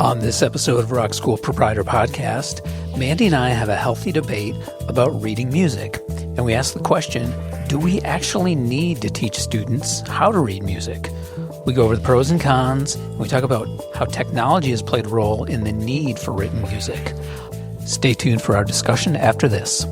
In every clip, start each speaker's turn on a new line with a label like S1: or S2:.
S1: On this episode of Rock School Proprietor Podcast, Mandy and I have a healthy debate about reading music. And we ask the question, do we actually need to teach students how to read music? We go over the pros and cons, and we talk about how technology has played a role in the need for written music. Stay tuned for our discussion after this.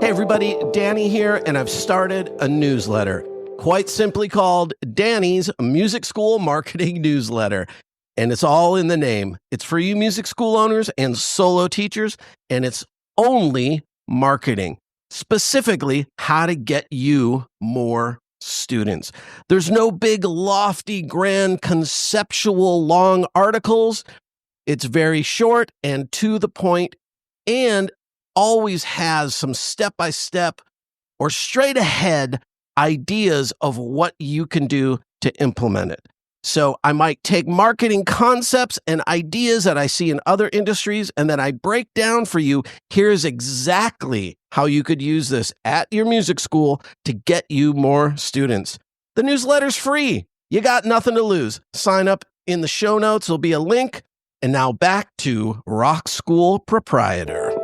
S2: Hey everybody, Danny here, and I've started a newsletter, quite simply called Danny's Music School Marketing Newsletter. And it's all in the name. It's for you music school owners and solo teachers, and it's only marketing, specifically how to get you more students. There's no big, lofty, grand, conceptual, long articles. It's very short and to the point, and always has some step-by-step or straight ahead ideas of what you can do to implement it. So I might take marketing concepts and ideas that I see in other industries, and then I break down for you, here's exactly how you could use this at your music school to get you more students. The newsletter's free. You got nothing to lose. Sign up in the show notes. There'll be a link. And now back to Rock School Proprietor.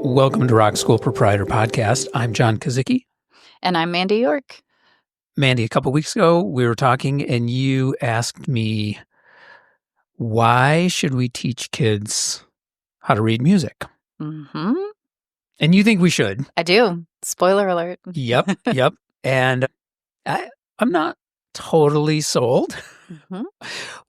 S1: Welcome to Rock School Proprietor Podcast. I'm John Kazicki.
S3: And I'm Mandy York.
S1: Mandy, a couple weeks ago, we were talking and you asked me, why should we teach kids how to read music?
S3: Mm-hmm.
S1: And you think we should.
S3: I do. Spoiler alert.
S1: Yep. And I'm not totally sold,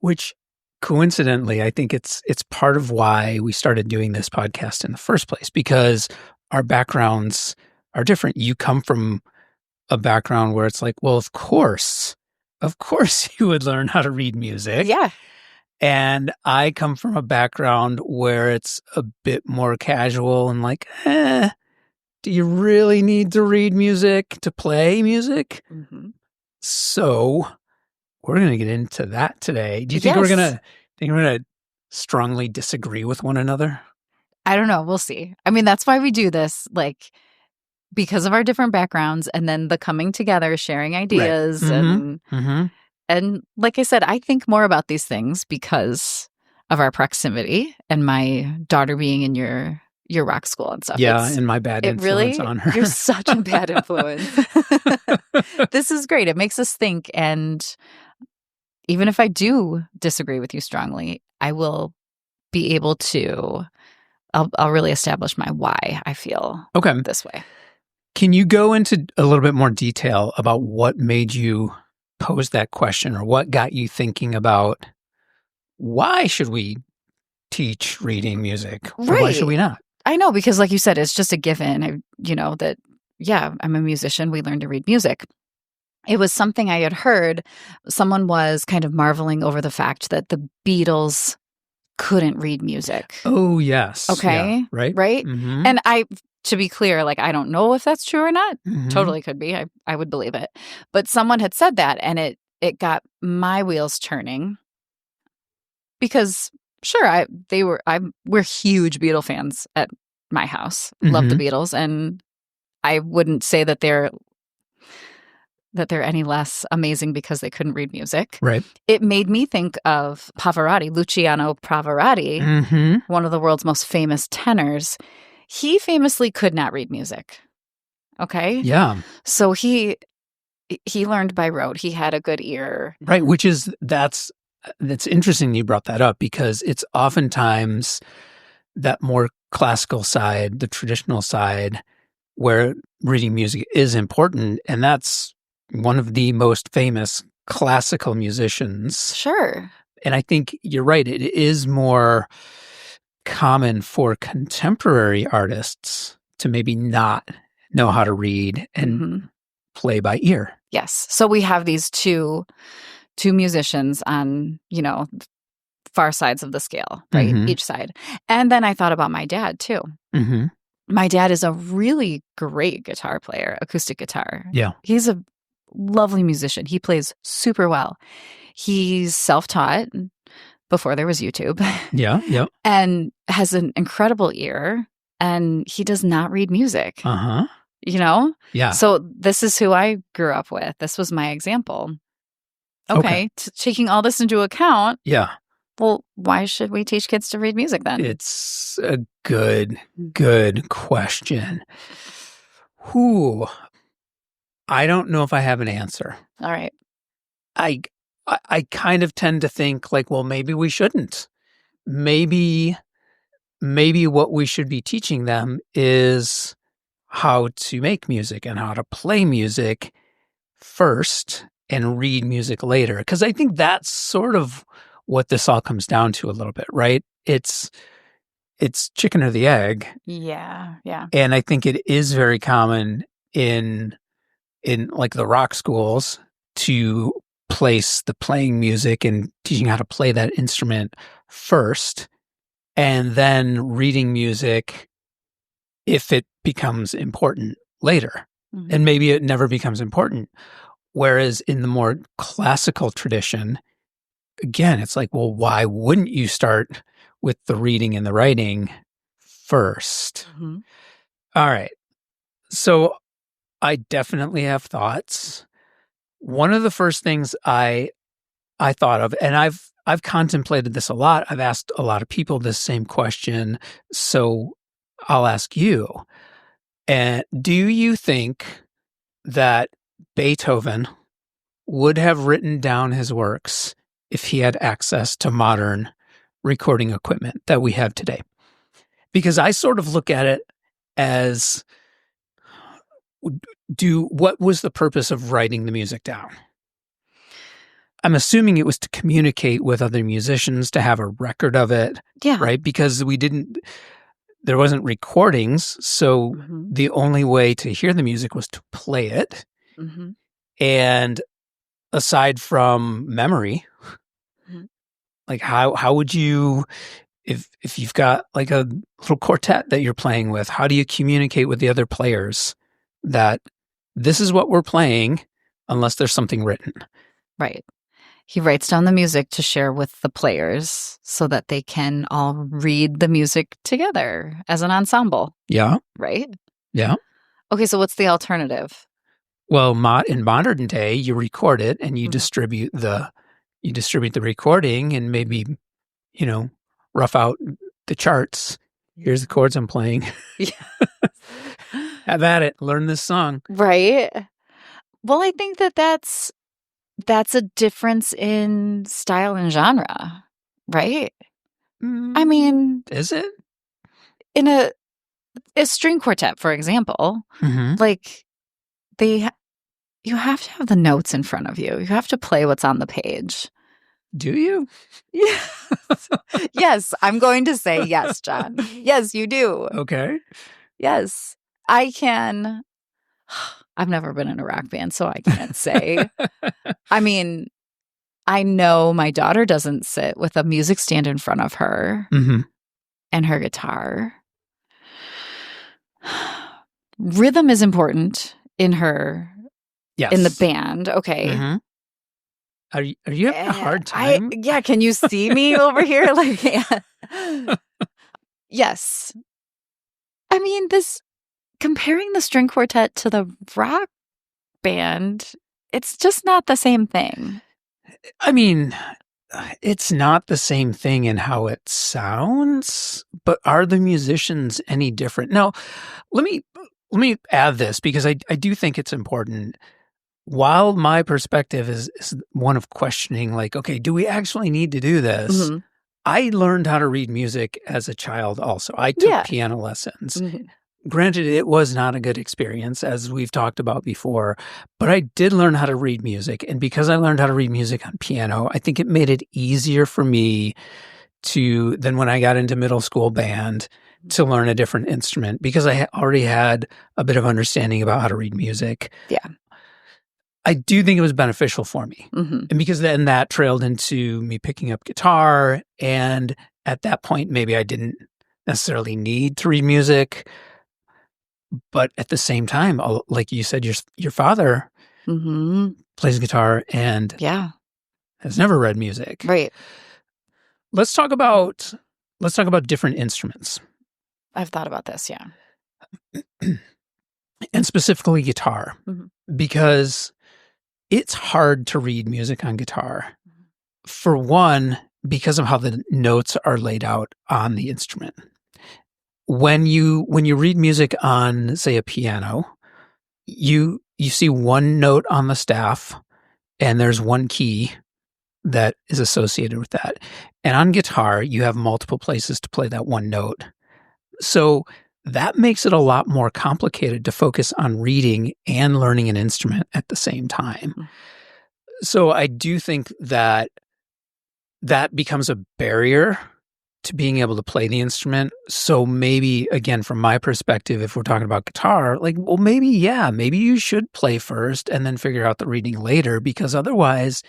S1: which coincidentally, I think it's part of why we started doing this podcast in the first place, because our backgrounds are different. You come from a background where it's like, well, of course you would learn how to read music.
S3: Yeah.
S1: And I come from a background where it's a bit more casual and like, do you really need to read music to play music? Mm-hmm. So we're going to get into that today. Do you think we're going to strongly disagree with one another?
S3: I don't know. We'll see. I mean, that's why we do this, like, because of our different backgrounds and then the coming together, sharing ideas. Right. And like I said, I think more about these things because of our proximity and my daughter being in your rock school and stuff.
S1: Yeah, and my bad influence on her.
S3: You're such a bad influence. This is great. It makes us think. And even if I do disagree with you strongly, I will be able to, I'll really establish my why I feel this way.
S1: Can you go into a little bit more detail about what made you pose that question, or what got you thinking about why should we teach reading music? Or why should we not?
S3: I know, because like you said, it's just a given, that, I'm a musician. We learn to read music. It was something I had heard. Someone was kind of marveling over the fact that the Beatles couldn't read music.
S1: Oh, yes.
S3: Okay.
S1: Yeah. Right? Mm-hmm.
S3: And to be clear, like, I don't know if that's true or not. Mm-hmm. Totally could be. I would believe it. But someone had said that, and it got my wheels turning because, sure, we're huge Beatle fans at my house. Love the Beatles, and I wouldn't say that they're any less amazing because they couldn't read music.
S1: Right.
S3: It made me think of Pavarotti, Luciano Pavarotti, one of the world's most famous tenors. He famously could not read music. Okay?
S1: Yeah.
S3: So he learned by rote. He had a good ear.
S1: Right, that's interesting you brought that up, because it's oftentimes that more classical side, the traditional side, where reading music is important, and that's one of the most famous classical musicians.
S3: Sure.
S1: And I think you're right. It is more common for contemporary artists to maybe not know how to read and play by ear.
S3: Yes. So we have these two musicians on, far sides of the scale, right? Each side. And then I thought about my dad too. My dad is a really great guitar player, acoustic guitar.
S1: Yeah.
S3: He's a lovely musician. He plays super well. He's self-taught before there was YouTube.
S1: Yeah.
S3: And has an incredible ear, and he does not read music. you know?
S1: Yeah.
S3: So this is who I grew up with. This was my example. Okay. Taking all this into account.
S1: Yeah.
S3: Well, why should we teach kids to read music then?
S1: It's a good question. I don't know if I have an answer.
S3: All right.
S1: I kind of tend to think like, well, maybe we shouldn't. Maybe what we should be teaching them is how to make music and how to play music first and read music later. Because I think that's sort of what this all comes down to a little bit, right? It's chicken or the egg.
S3: Yeah, yeah.
S1: And I think it is very common in like the rock schools to place the playing music and teaching how to play that instrument first, and then reading music if it becomes important later. Mm-hmm. And maybe it never becomes important. Whereas in the more classical tradition, again, it's like, well, why wouldn't you start with the reading and the writing first? Mm-hmm. All right. So I definitely have thoughts. One of the first things I thought of, and I've contemplated this a lot. I've asked a lot of people this same question. So I'll ask you. And do you think that Beethoven would have written down his works if he had access to modern recording equipment that we have today? Because I sort of look at it as, what was the purpose of writing the music down? I'm assuming it was to communicate with other musicians, to have a record of it, right? Because there wasn't recordings, so the only way to hear the music was to play it. Mm-hmm. And aside from memory, like how would you, if you've got like a little quartet that you're playing with, how do you communicate with the other players that this is what we're playing unless there's something written?
S3: Right. He writes down the music to share with the players so that they can all read the music together as an ensemble. Yeah. Right?
S1: Yeah.
S3: Okay, so what's the alternative?
S1: Well, in modern day, you record it and you distribute the recording and maybe, rough out the charts. Here's the chords I'm playing. Yeah. Have at it. Learn this song.
S3: Right. Well, I think that's a difference in style and genre, right? I mean,
S1: is it?
S3: In a string quartet, for example, like you have to have the notes in front of you. You have to play what's on the page.
S1: Do you?
S3: Yeah. Yes, I'm going to say yes, John. Yes, you do.
S1: Okay.
S3: Yes, I can. I've never been in a rock band, so I can't say. I mean, I know my daughter doesn't sit with a music stand in front of her and her guitar. Rhythm is important in her, in the band. Okay. Mm-hmm.
S1: Are you having a hard time?
S3: Can you see me over here? Like, yeah. Yes. I mean, comparing the string quartet to the rock band, it's just not the same thing.
S1: I mean, it's not the same thing in how it sounds, but are the musicians any different? Now, let me add this because I do think it's important. While my perspective is one of questioning, like, okay, do we actually need to do this? Mm-hmm. I learned how to read music as a child also. I took piano lessons. Mm-hmm. Granted, it was not a good experience, as we've talked about before, but I did learn how to read music. And because I learned how to read music on piano, I think it made it easier for me than when I got into middle school band to learn a different instrument because I already had a bit of understanding about how to read music. Yeah. I do think it was beneficial for me. Mm-hmm. And because then that trailed into me picking up guitar. And at that point, maybe I didn't necessarily need to read music. But at the same time, like you said, your father plays guitar and has never read music.
S3: Right.
S1: Let's talk about different instruments.
S3: I've thought about this, yeah.
S1: and specifically guitar,
S3: Mhm.
S1: because it's hard to read music on guitar. For one, because of how the notes are laid out on the instrument. When you read music on, say, a piano, you see one note on the staff, and there's one key that is associated with that. And on guitar, you have multiple places to play that one note. So that makes it a lot more complicated to focus on reading and learning an instrument at the same time.
S3: Mm.
S1: So I do think that becomes a barrier to being able to play the instrument. So maybe, again, from my perspective, if we're talking about guitar, like, well, maybe you should play first and then figure out the reading later, because otherwise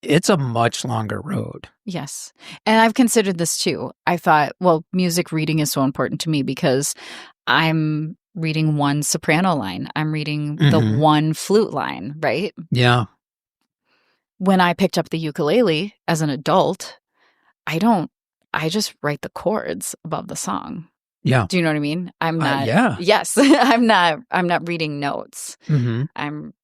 S1: it's a much longer road.
S3: Yes. And I've considered this too. I thought, well, music reading is so important to me because I'm reading one soprano line. I'm reading the one flute line, right?
S1: Yeah.
S3: When I picked up the ukulele as an adult, I just write the chords above the song.
S1: Yeah.
S3: Do you know what I mean? I'm not.
S1: Yeah.
S3: Yes. I'm not reading notes.
S1: Mm-hmm.
S3: I'm,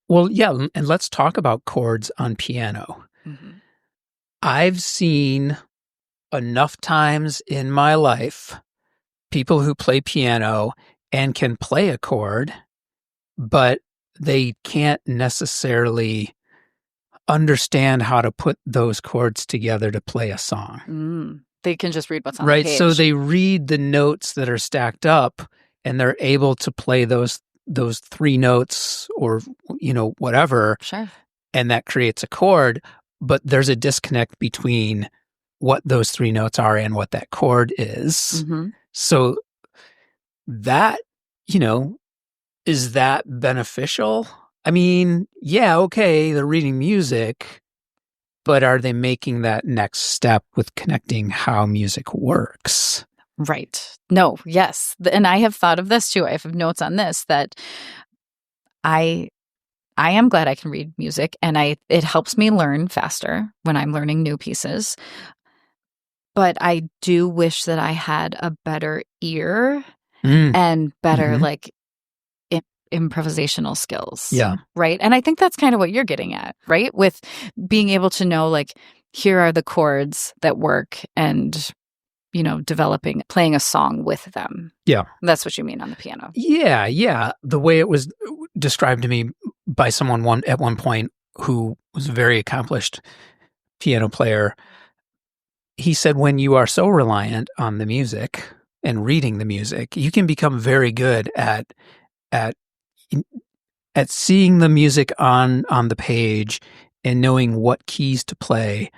S1: Well, yeah. And let's talk about chords on piano.
S3: Mm-hmm.
S1: I've seen enough times in my life people who play piano and can play a chord, but they can't necessarily understand how to put those chords together to play a song.
S3: They can just read what's on the
S1: right.
S3: page.
S1: So they read the notes that are stacked up, and they're able to play those three notes or whatever.
S3: Sure.
S1: And that creates a chord, but there's a disconnect between what those three notes are and what that chord is.
S3: Mm-hmm.
S1: So that, is that beneficial? I mean, yeah, okay, they're reading music, but are they making that next step with connecting how music works?
S3: Right. No, yes. And I have thought of this too. I have notes on this that I am glad I can read music, and it helps me learn faster when I'm learning new pieces. But I do wish that I had a better ear and better improvisational skills.
S1: Yeah.
S3: Right. And I think that's kind of what you're getting at, right? With being able to know, like, here are the chords that work and, playing a song with them.
S1: Yeah.
S3: That's what you mean on the piano.
S1: Yeah. Yeah. The way it was described to me by someone at one point who was a very accomplished piano player, he said, when you are so reliant on the music and reading the music, you can become very good at seeing the music on the page and knowing what keys to play.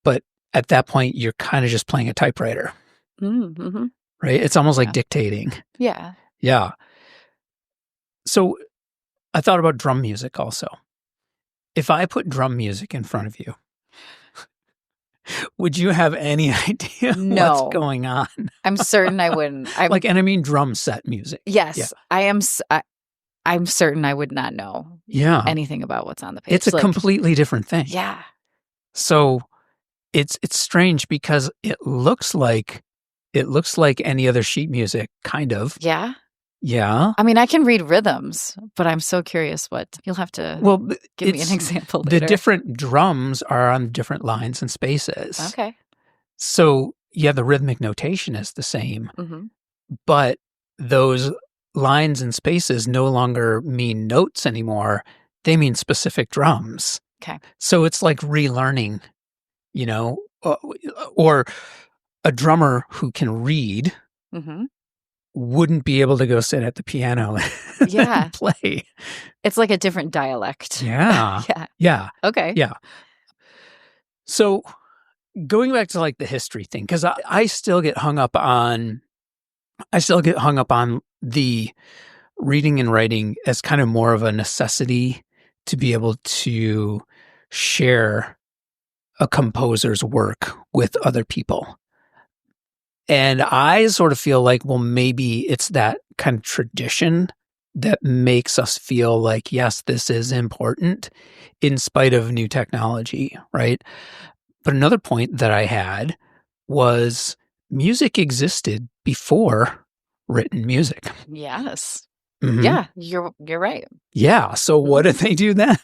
S1: But at that point, you're kind of just playing a typewriter,
S3: mm-hmm.
S1: right? It's almost like dictating.
S3: Yeah.
S1: Yeah. So I thought about drum music also. If I put drum music in front of you, would you have any idea what's going on?
S3: I'm certain I wouldn't.
S1: And I mean drum set music.
S3: Yes.
S1: Yeah.
S3: I am. I'm certain I would not know anything about what's on the page.
S1: It's a completely different thing.
S3: Yeah.
S1: So it's strange because it looks like any other sheet music, kind of.
S3: Yeah.
S1: Yeah.
S3: I mean, I can read rhythms, but I'm so curious what you'll have to give me an example later.
S1: The different drums are on different lines and spaces.
S3: Okay.
S1: So yeah, the rhythmic notation is the same, but those lines and spaces no longer mean notes anymore. They mean specific drums.
S3: Okay.
S1: So it's like relearning, or a drummer who can read wouldn't be able to go sit at the piano and play.
S3: It's like a different dialect.
S1: Yeah.
S3: Yeah.
S1: Yeah.
S3: Okay.
S1: Yeah. So going back to like the history thing, because I still get hung up on the reading and writing as kind of more of a necessity to be able to share a composer's work with other people. And I sort of feel like, well, maybe it's that kind of tradition that makes us feel like, yes, this is important in spite of new technology, right? But another point that I had was music existed before written music.
S3: Yes.
S1: Mhm.
S3: Yeah, you're right.
S1: Yeah. So what did they do then?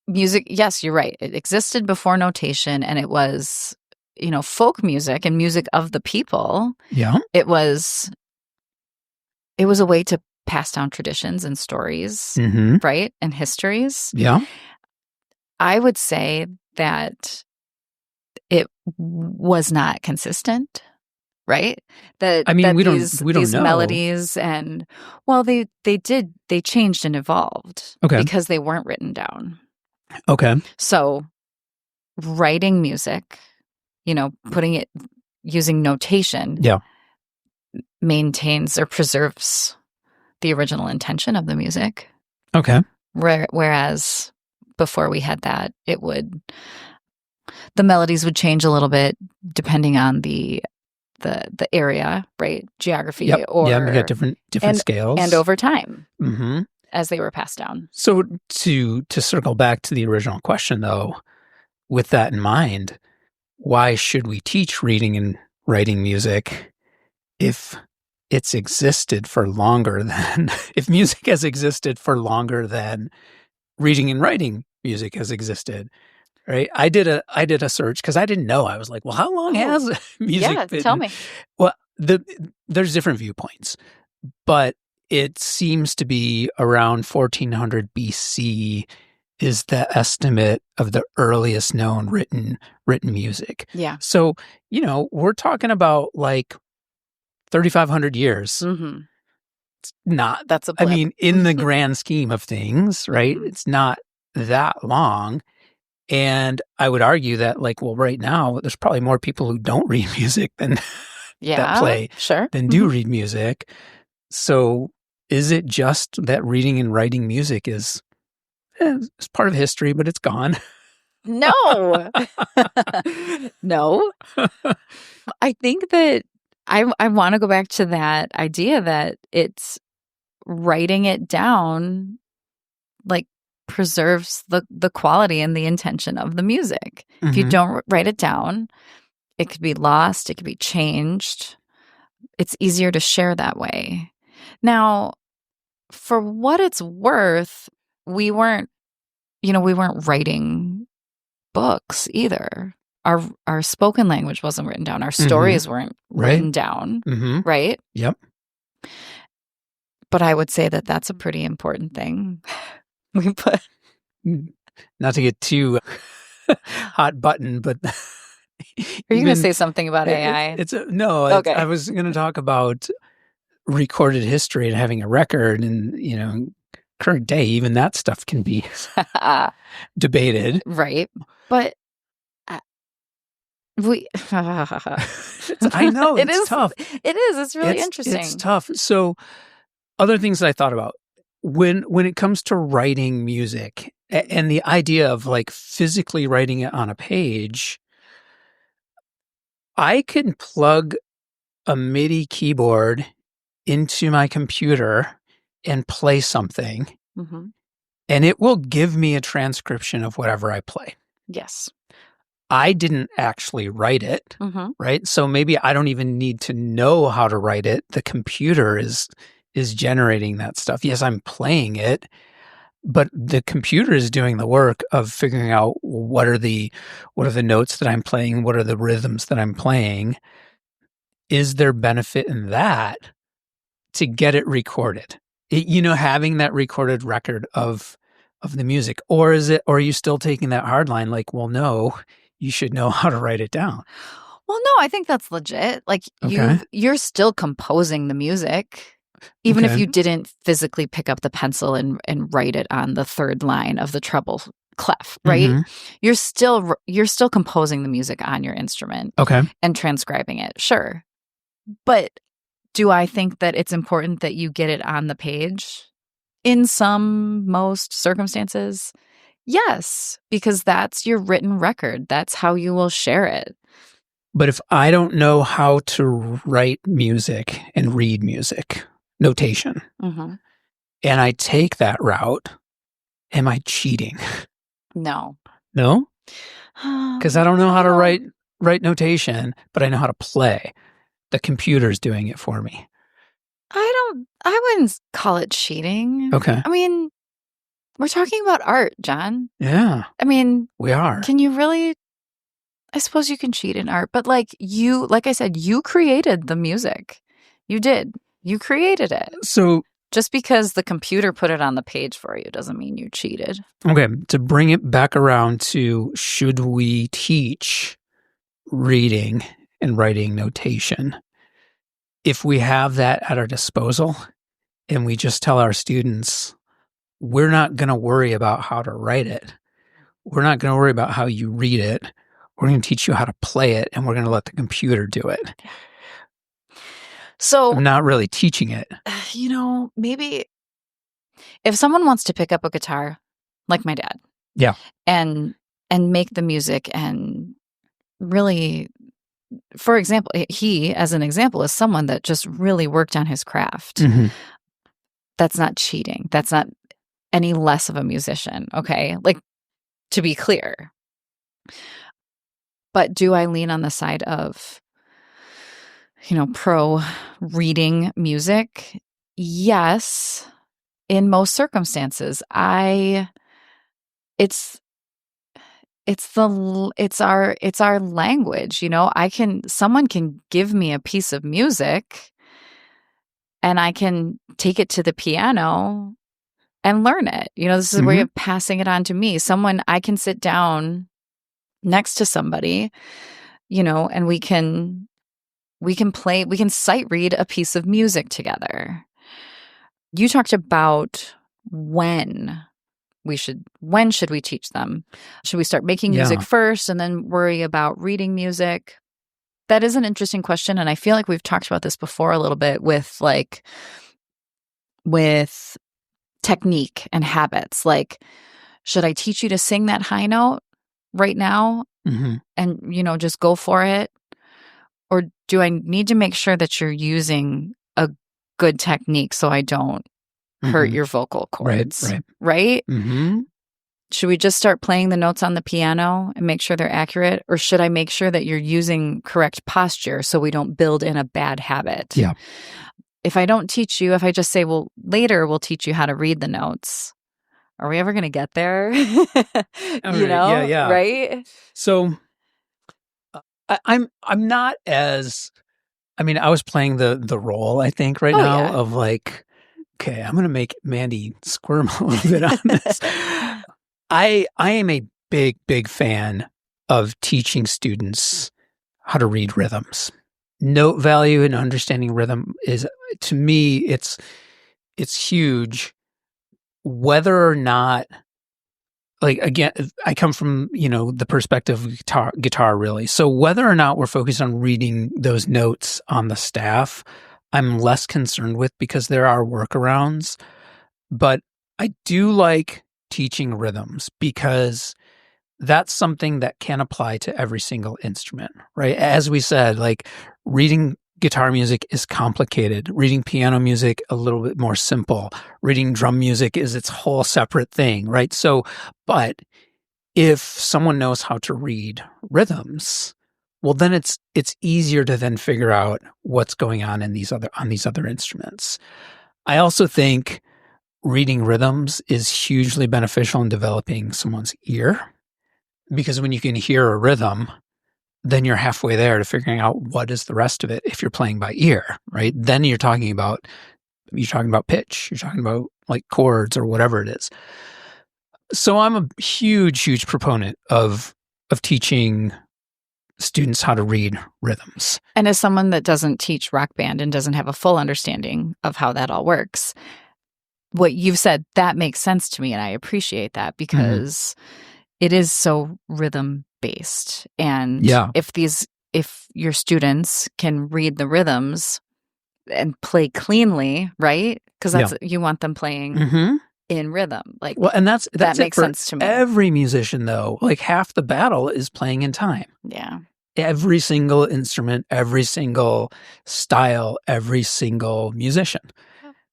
S3: Music, yes, you're right. It existed before notation, and it was, folk music and music of the people.
S1: Yeah.
S3: It was a way to pass down traditions and stories, right? And histories.
S1: Yeah.
S3: I would say that it was not consistent, right?
S1: I mean, we don't
S3: These
S1: know.
S3: melodies and they changed and evolved because they weren't written down.
S1: Okay.
S3: So writing music, putting it using notation, maintains or preserves the original intention of the music.
S1: Okay.
S3: Whereas before we had that, the melodies would change a little bit depending on the area, right? Geography,
S1: you got different scales,
S3: and over time,
S1: mm-hmm.
S3: as they were passed down.
S1: So to circle back to the original question, though, with that in mind, why should we teach reading and writing music if it's existed for longer than if music has existed for longer than reading and writing music has existed? Right. I did a search because I didn't know. I was like, well, how long has music been?
S3: Tell me.
S1: Well, there's different viewpoints, but it seems to be around 1400 BC is the estimate of the earliest known written music.
S3: Yeah.
S1: So, we're talking about like 3,500 years.
S3: Mm-hmm.
S1: It's not.
S3: That's a blip.
S1: I mean, in the grand scheme of things, right?
S3: Mm-hmm.
S1: It's not that long. And I would argue that, like, well, right now, there's probably more people who don't read music than that play, than do read music. So is it just that reading and writing music is it's part of history, but it's gone?
S3: No. No. I think that I want to go back to that idea that it's writing it down, like, preserves the quality and the intention of the music. If you don't write it down, it could be lost, it could be changed. It's easier to share that way. Now, for what it's worth, we weren't writing books either. Our spoken language wasn't written down. Our stories weren't written down, right?
S1: Yep.
S3: But I would say that that's a pretty important thing. We put,
S1: not to get too hot button, but
S3: are you going to say something about AI?
S1: Okay. I was going to talk about recorded history and having a record, and current day, even that stuff can be debated,
S3: right? But
S1: I know it's tough.
S3: It is. It's really interesting.
S1: It's tough. So, other things that I thought about when it comes to writing music and the idea of like physically writing it on a page, I can plug a MIDI keyboard into my computer and play something, and it will give me a transcription of whatever I play.
S3: Yes.
S1: I didn't actually write it, right? So maybe I don't even need to know how to write it. The computer is generating that stuff. Yes, I'm playing it, but the computer is doing the work of figuring out what are the notes that I'm playing, what are the rhythms that I'm playing. Is there benefit in that to get it recorded? Having that recorded record of the music, or are you still taking that hard line? Like, well, no, you should know how to write it down.
S3: Well, no, I think that's legit. Like, you're still composing the music. Even if you didn't physically pick up the pencil and write it on the third line of the treble clef, right? You're still composing the music on your instrument, and transcribing it. Sure, but do I think that it's important that you get it on the page? In most circumstances, yes, because that's your written record. That's how you will share it.
S1: But if I don't know how to write music and read music, notation, and I take that route, am I cheating?
S3: No.
S1: No? Because I don't know how to write notation, but I know how to play. the computer's doing it for me.
S3: I wouldn't call it cheating.
S1: Okay.
S3: I mean, we're talking about art, John.
S1: Yeah.
S3: I mean,
S1: we are.
S3: Can you really? I suppose you can cheat in art, but like I said, you created the music. You did. You created it.
S1: So
S3: just because the computer put it on the page for you doesn't mean you cheated.
S1: Okay. To bring it back around to, should we teach reading and writing notation? If we have that at our disposal and we just tell our students, we're not going to worry about how to write it. We're not going to worry about how you read it. We're going to teach you how to play it, and we're going to let the computer do it.
S3: So
S1: I'm not really teaching it.
S3: Maybe if someone wants to pick up a guitar, like my dad,
S1: yeah,
S3: and make the music, and really, for example, he, as an example, is someone that just really worked on his craft.
S1: Mm-hmm.
S3: That's not cheating. That's not any less of a musician. Okay. Like, to be clear. But do I lean on the side of, pro reading music? Yes. In most circumstances, it's our language. Someone can give me a piece of music and I can take it to the piano and learn it. This is a way of passing it on to me. I can sit down next to somebody, and we can sight read a piece of music together. You talked about when should we teach them? Should we start making music first and then worry about reading music? That is an interesting question. And I feel like we've talked about this before a little bit with technique and habits. Like, should I teach you to sing that high note right now and, just go for it? Or do I need to make sure that you're using a good technique so I don't hurt your vocal cords? Right? Mm-hmm. Should we just start playing the notes on the piano and make sure they're accurate? Or should I make sure that you're using correct posture so we don't build in a bad habit?
S1: Yeah.
S3: If I don't teach you, if I just say, well, later we'll teach you how to read the notes, are we ever going to get there?
S1: Yeah.
S3: Right?
S1: So I'm not as, I was playing the role, I think, right now of like, okay, I'm going to make Mandy squirm a little bit on this. I am a big fan of teaching students how to read rhythms. Note value and understanding rhythm is, to me, it's huge. Whether or not, like, again, I come from, the perspective of guitar really. So whether or not we're focused on reading those notes on the staff, I'm less concerned with, because there are workarounds. But I do like teaching rhythms, because that's something that can apply to every single instrument, right? As we said, like, reading guitar music is complicated. Reading piano music, a little bit more simple. Reading drum music is its whole separate thing, right? So, but if someone knows how to read rhythms, well, then it's easier to then figure out what's going on in these other instruments. I also think reading rhythms is hugely beneficial in developing someone's ear, because when you can hear a rhythm, then you're halfway there to figuring out what is the rest of it if you're playing by ear, right? Then you're talking about pitch, you're talking about like chords or whatever it is. So I'm a huge proponent of teaching students how to read rhythms.
S3: And as someone that doesn't teach rock band and doesn't have a full understanding of how that all works, what you've said, that makes sense to me, and I appreciate that, because it is so rhythm based. And if your students can read the rhythms and play cleanly, right? Because that's you want them playing in rhythm. Like,
S1: well, and that
S3: makes sense to me.
S1: Every musician, though, like, half the battle is playing in time.
S3: Yeah.
S1: Every single instrument, every single style, every single musician.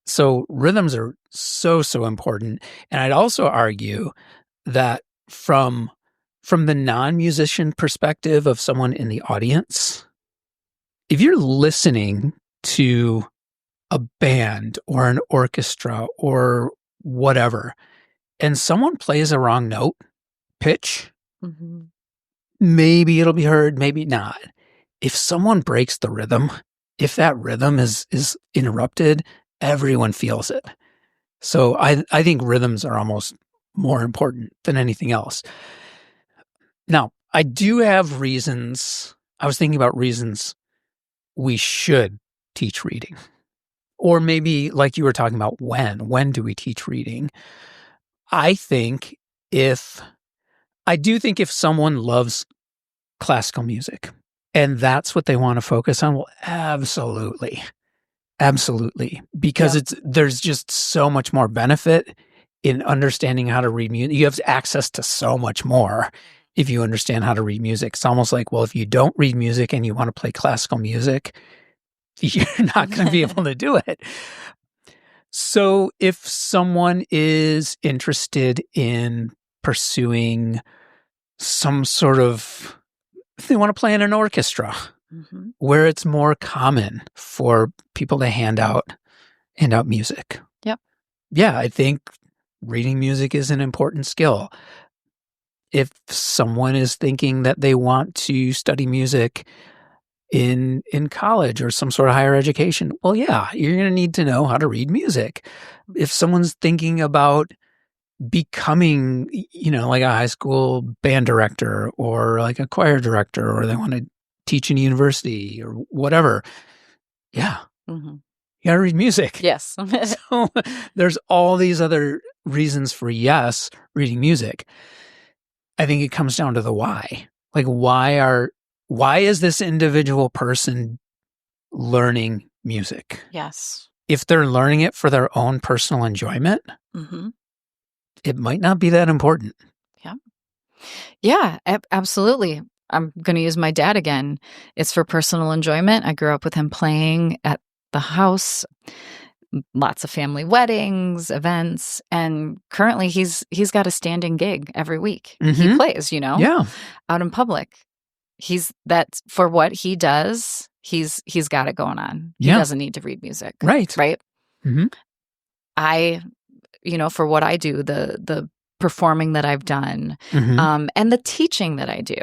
S1: So rhythms are so important. And I'd also argue that from the non-musician perspective of someone in the audience, if you're listening to a band or an orchestra or whatever, and someone plays a wrong note, pitch, maybe it'll be heard, maybe not. If someone breaks the rhythm, if that rhythm is interrupted, everyone feels it. So I think rhythms are almost more important than anything else. Now, I do have reasons. I was thinking about reasons we should teach reading. Or maybe like you were talking about when do we teach reading? I do think if someone loves classical music and that's what they want to focus on, well, absolutely. Absolutely. Because there's just so much more benefit in understanding how to read music. You have access to so much more if you understand how to read music. It's almost like, well, if you don't read music and you want to play classical music, you're not going to be able to do it. So if someone is interested in pursuing some sort of, if they want to play in an orchestra, where it's more common for people to hand out music.
S3: Yep.
S1: Yeah, I think reading music is an important skill. If someone is thinking that they want to study music in college or some sort of higher education, well, yeah, you're going to need to know how to read music. If someone's thinking about becoming, like a high school band director or like a choir director, or they want to teach in university or whatever, yeah, you got to read music.
S3: Yes.
S1: So there's all these other reasons for reading music. I think it comes down to the why. Like, why is this individual person learning music?
S3: Yes.
S1: If they're learning it for their own personal enjoyment, it might not be that important.
S3: Yeah, absolutely. I'm going to use my dad again. It's for personal enjoyment. I grew up with him playing at the house, lots of family weddings, events, and currently he's got a standing gig every week. He plays, out in public. That's for what he does. He's got it going on. He doesn't need to read music.
S1: Right.
S3: I, for what I do, the performing that I've done, and the teaching that I do,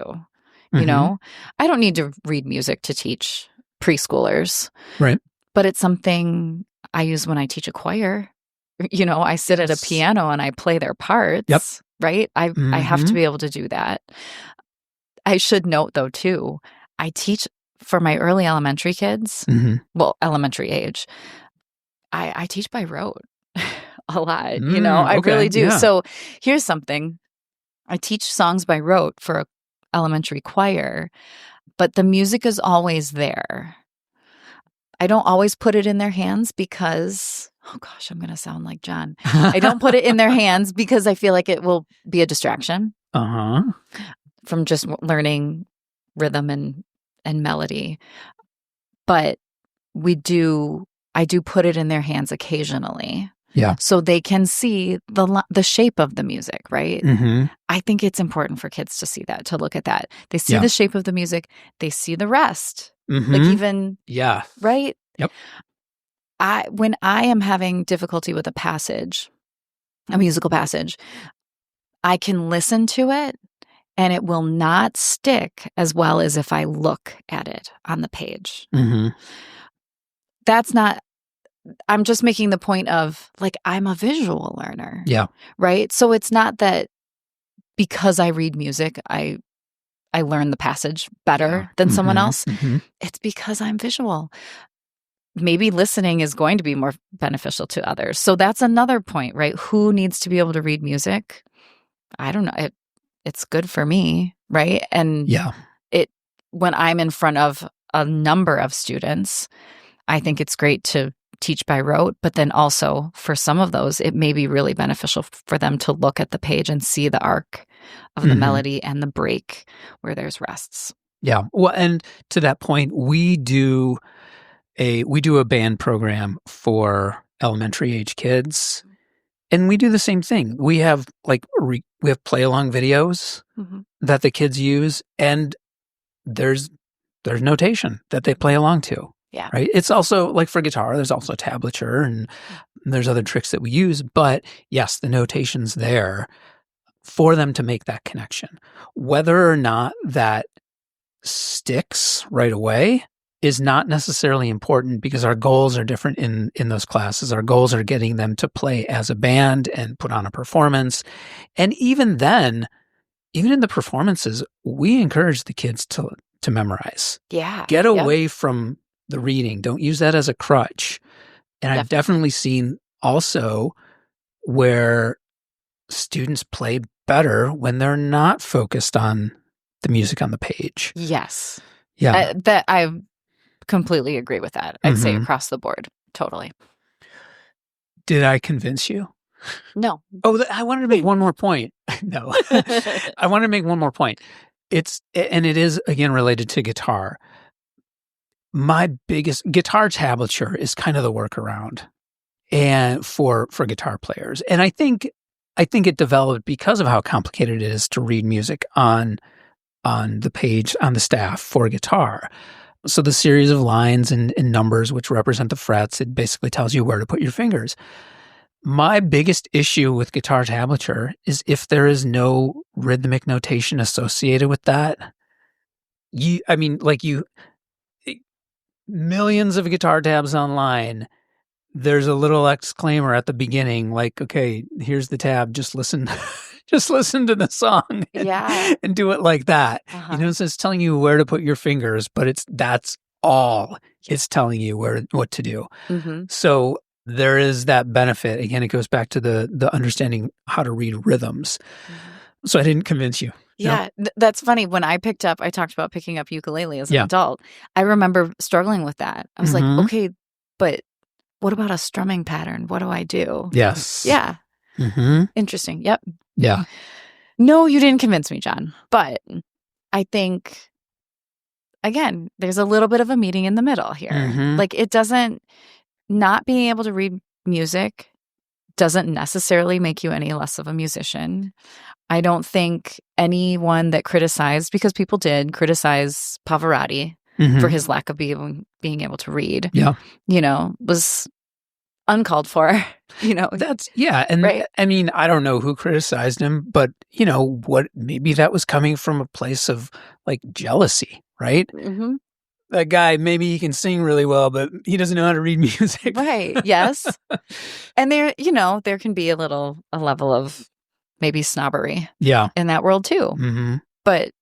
S3: I don't need to read music to teach preschoolers.
S1: Right.
S3: But it's something I use when I teach a choir. I sit at a piano and I play their parts.
S1: Yep.
S3: Right. I have to be able to do that. I should note, though, too, I teach for my early elementary kids, well, elementary age. I teach by rote a lot, I really do.
S1: Yeah.
S3: So here's something. I teach songs by rote for an elementary choir, but the music is always there. I don't always put it in their hands because, oh gosh, I'm going to sound like John. I don't put it in their hands because I feel like it will be a distraction from just learning rhythm and melody. But I do put it in their hands occasionally.
S1: Yeah.
S3: So they can see the shape of the music, right? I think it's important for kids to see that, to look at that. They see the shape of the music. They see the rest. Like even, right?
S1: Yep.
S3: When I am having difficulty with a musical passage, I can listen to it and it will not stick as well as if I look at it on the page. That's not, I'm just making the point of, like, I'm a visual learner.
S1: Yeah.
S3: Right? So it's not that because I read music, I learn the passage better than someone else. It's because I'm visual. Maybe listening is going to be more beneficial to others. So that's another point, right? Who needs to be able to read music? I don't know. It's good for me, right? And when I'm in front of a number of students, I think it's great to teach by rote, but then also for some of those, it may be really beneficial for them to look at the page and see the arc of the melody and the break where there's rests.
S1: Yeah. Well, and to that point, we do a band program for elementary age kids, and we do the same thing. We have we have play along videos that the kids use, and there's there's notation that they play along to.
S3: Yeah.
S1: Right. It's also like for guitar, there's also tablature and there's other tricks that we use. But yes, the notation's there for them to make that connection. Whether or not that sticks right away is not necessarily important because our goals are different in those classes. Our goals are getting them to play as a band and put on a performance. And even then, even in the performances, we encourage the kids to memorize.
S3: Yeah.
S1: Get away from the reading. Don't use that as a crutch. And I've definitely seen also where students play better when they're not focused on the music on the page.
S3: Yes.
S1: Yeah.
S3: That I completely agree with that. I'd say across the board. Totally.
S1: Did I convince you?
S3: No.
S1: Oh, I wanted to make one more point. No. I want to make one more point. It is, again, related to guitar. My biggest guitar tablature is kind of the workaround and for guitar players. And I think it developed because of how complicated it is to read music on the page, on the staff for guitar. So the series of lines and numbers which represent the frets, it basically tells you where to put your fingers. My biggest issue with guitar tablature is if there is no rhythmic notation associated with that. Millions of guitar tabs online, there's a little exclaimer at the beginning, like, okay, here's the tab, just listen to the song and do it like that. So it's telling you where to put your fingers, but that's all it's telling you what to do. So there is that benefit. Again, it goes back to the understanding how to read rhythms. So I didn't convince you.
S3: Yeah, that's funny. When I talked about picking up ukulele as an adult. I remember struggling with that. I was like, okay, but what about a strumming pattern? What do I do?
S1: Yes.
S3: Yeah. Interesting. Yep.
S1: Yeah.
S3: No, you didn't convince me, John. But I think, again, there's a little bit of a meeting in the middle here. Like not being able to read music doesn't necessarily make you any less of a musician. I don't think anyone that criticized, because people did criticize Pavarotti for his lack of being able to read, was uncalled for,
S1: That's, and right? I mean, I don't know who criticized him, but, maybe that was coming from a place of, like, jealousy, right? That guy, maybe he can sing really well, but he doesn't know how to read music.
S3: Right, yes. And there can be a level of maybe snobbery in that world too. But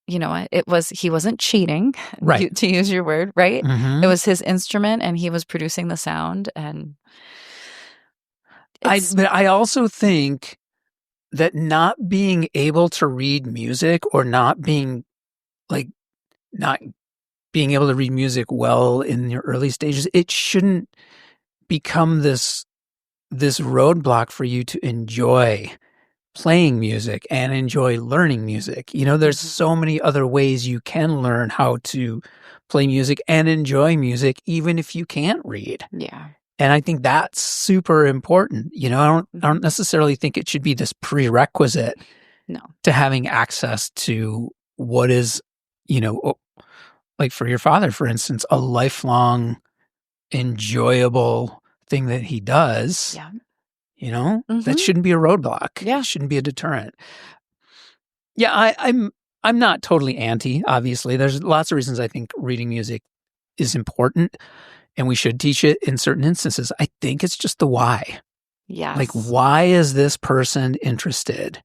S3: you know what? He wasn't cheating, right? To use your word, right? It was his instrument and he was producing the sound. And
S1: but I also think that not being able to read music or not being able to read music well in your early stages, it shouldn't become this roadblock for you to enjoy playing music and enjoy learning music. There's so many other ways you can learn how to play music and enjoy music, even if you can't read.
S3: Yeah.
S1: And I think that's super important. I don't necessarily think it should be this prerequisite to having access to what is, like for your father, for instance, a lifelong enjoyable thing that he does.
S3: Yeah.
S1: That shouldn't be a roadblock.
S3: Yeah.
S1: It shouldn't be a deterrent. Yeah, I'm not totally anti, obviously. There's lots of reasons I think reading music is important and we should teach it in certain instances. I think it's just the why.
S3: Yes.
S1: Like, why is this person interested?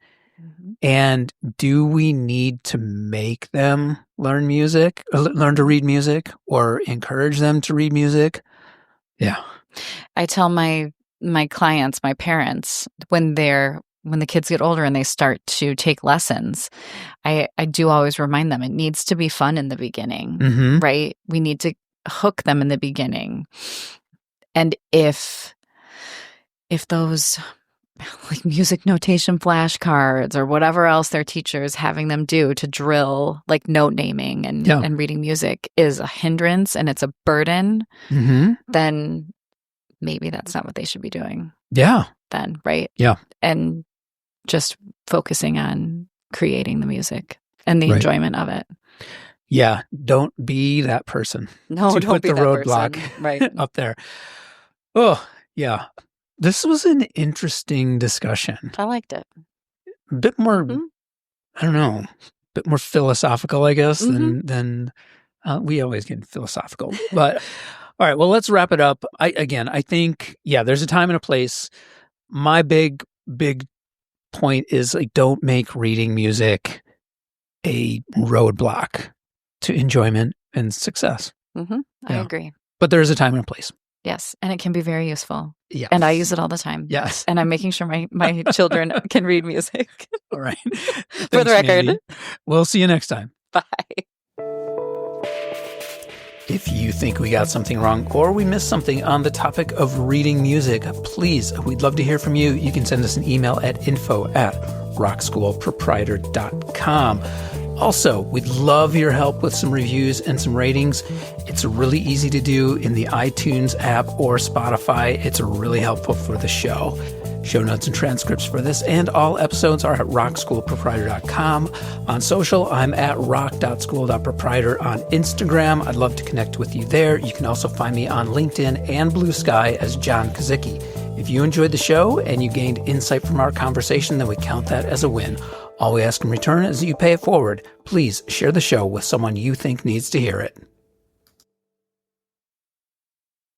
S1: And do we need to make them learn to read music, or encourage them to read music? Yeah.
S3: I tell my clients, my parents, when the kids get older and they start to take lessons, I do always remind them it needs to be fun in the beginning, right? We need to hook them in the beginning. And if those like music notation flashcards or whatever else their teacher is having them do to drill like note naming and reading music is a hindrance and it's a burden, then maybe that's not what they should be doing.
S1: Yeah.
S3: Then, right?
S1: Yeah.
S3: And just focusing on creating the music and the enjoyment of it.
S1: Yeah, don't be that person.
S3: No,
S1: to
S3: don't
S1: put
S3: be
S1: the
S3: that
S1: roadblock
S3: person. Right.
S1: up there. Oh, yeah. This was an interesting discussion.
S3: I liked it.
S1: A bit more, I don't know, a bit more philosophical, I guess, than we always get philosophical. But all right, well, let's wrap it up. I think, there's a time and a place. My big point is like, don't make reading music a roadblock to enjoyment and success.
S3: I agree.
S1: But there's a time and a place.
S3: Yes, and it can be very useful.
S1: Yeah.
S3: And I use it all the time.
S1: Yes.
S3: And I'm making sure my children can read music.
S1: All right.
S3: For the record.
S1: Mandy. We'll see you next time.
S3: Bye.
S1: If you think we got something wrong or we missed something on the topic of reading music, please, we'd love to hear from you. You can send us an email at info@rockschoolproprietor.com. Also, we'd love your help with some reviews and some ratings. It's really easy to do in the iTunes app or Spotify. It's really helpful for the show. Show notes and transcripts for this and all episodes are at rockschoolproprietor.com. On social, I'm at rock.school.proprietor on Instagram. I'd love to connect with you there. You can also find me on LinkedIn and Blue Sky as John Kozicki. If you enjoyed the show and you gained insight from our conversation, then we count that as a win. All we ask in return is that you pay it forward. Please share the show with someone you think needs to hear it.